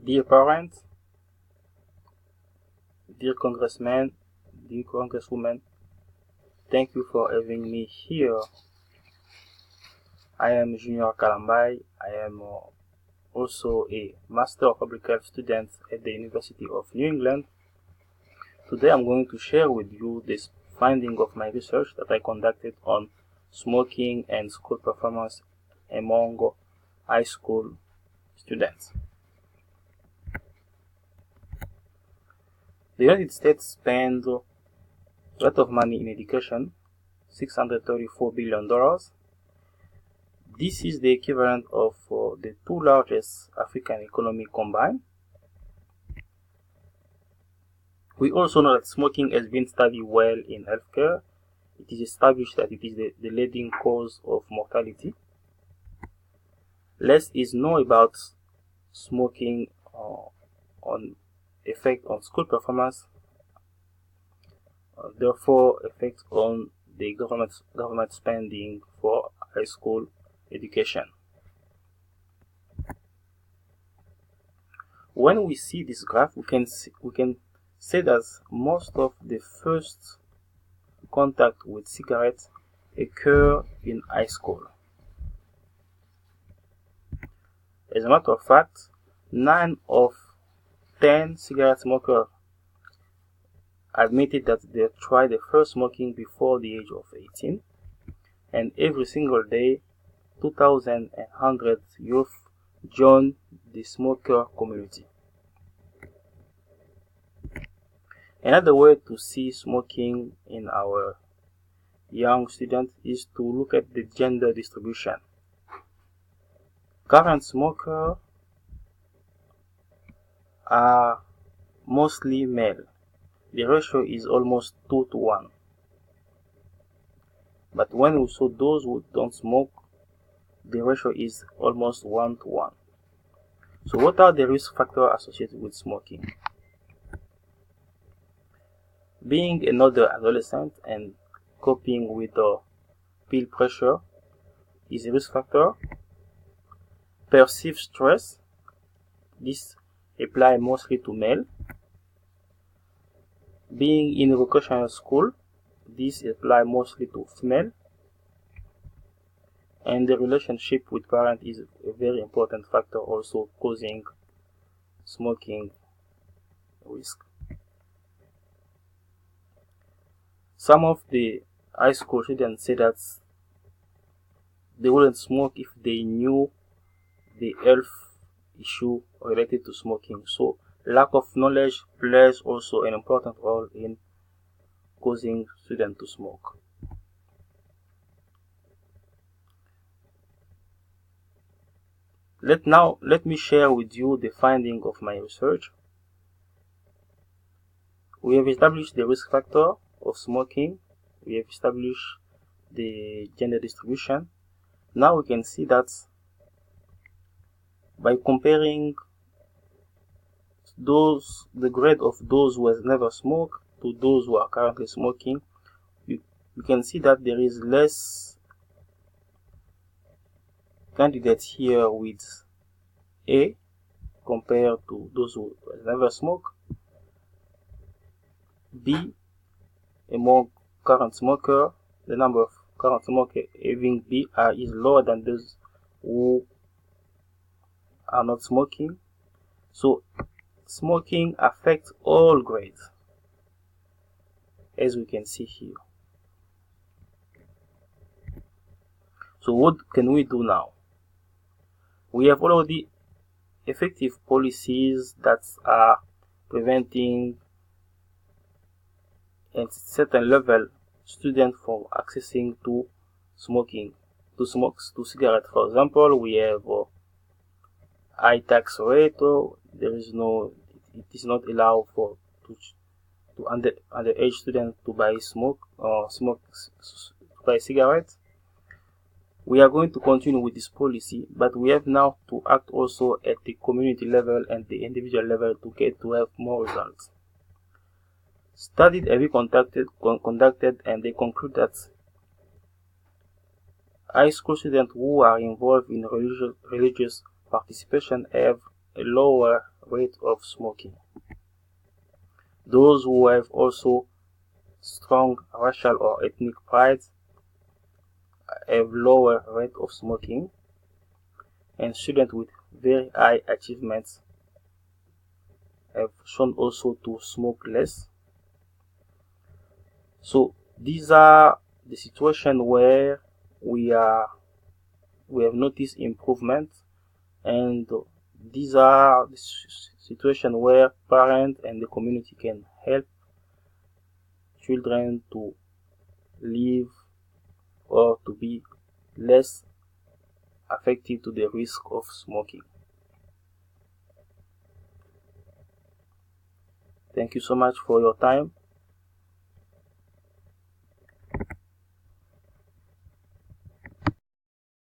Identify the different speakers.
Speaker 1: Dear parents, dear congressmen, dear congresswoman, thank you for having me here. I am Junior Kalambai. I am also a Master of Public Health student at the University of New England. Today I'm going to share with you this finding of my research that I conducted on smoking and school performance among high school students. The United States spends a lot of money in education, $634 billion. This is the equivalent of the two largest African economies combined. We also know that smoking has been studied well in healthcare. It is established that it is the leading cause of mortality. Less is known about smoking on effect on school performance, therefore effect on the government spending for high school education. When we see this graph, we can say that most of the first contact with cigarettes occur in high school. As a matter of fact, 9 of 10 cigarette smokers admitted that they tried the first smoking before the age of 18, and every single day 2,100 youth join the smoker community. Another way to see smoking in our young students is to look at the gender distribution. Current smokers are mostly male. The ratio is almost 2-to-1. But when we saw those who don't smoke, the ratio is almost 1-to-1. So what are the risk factors associated with smoking? Being another adolescent and coping with peer pressure is a risk factor. Perceived stress, this applies mostly to male. Being in a vocational school, this applies mostly to female. And the relationship with parents is a very important factor also causing smoking risk. Some of the high school students say that they wouldn't smoke if they knew the health issue related to smoking. So lack of knowledge plays also an important role in causing students to smoke. Let me share with you the finding of my research. We have established the risk factor of smoking. We have established the gender distribution. Now we can see that by comparing the grade of those who have never smoked to those who are currently smoking, you can see that there is less candidates here with A compared to those who have never smoked. B, among current smokers, the number of current smokers having B is lower than those who are not smoking. So smoking affects all grades, as we can see here. So what can we do now? We have already effective policies that are preventing at a certain level students from accessing to cigarettes. For example, we have high tax rate. It is not allowed for underage students to buy buy cigarettes. We are going to continue with this policy, but we have now to act also at the community level and the individual level to have more results. Studies have been conducted and they conclude that high school students who are involved in religious participation have a lower rate of smoking. Those who have also strong racial or ethnic pride have lower rate of smoking, and students with very high achievements have shown also to smoke less. So these are the situations where we have noticed improvement, and these are the situations where parents and the community can help children to live or to be less affected to the risk of smoking. Thank you so much for your time.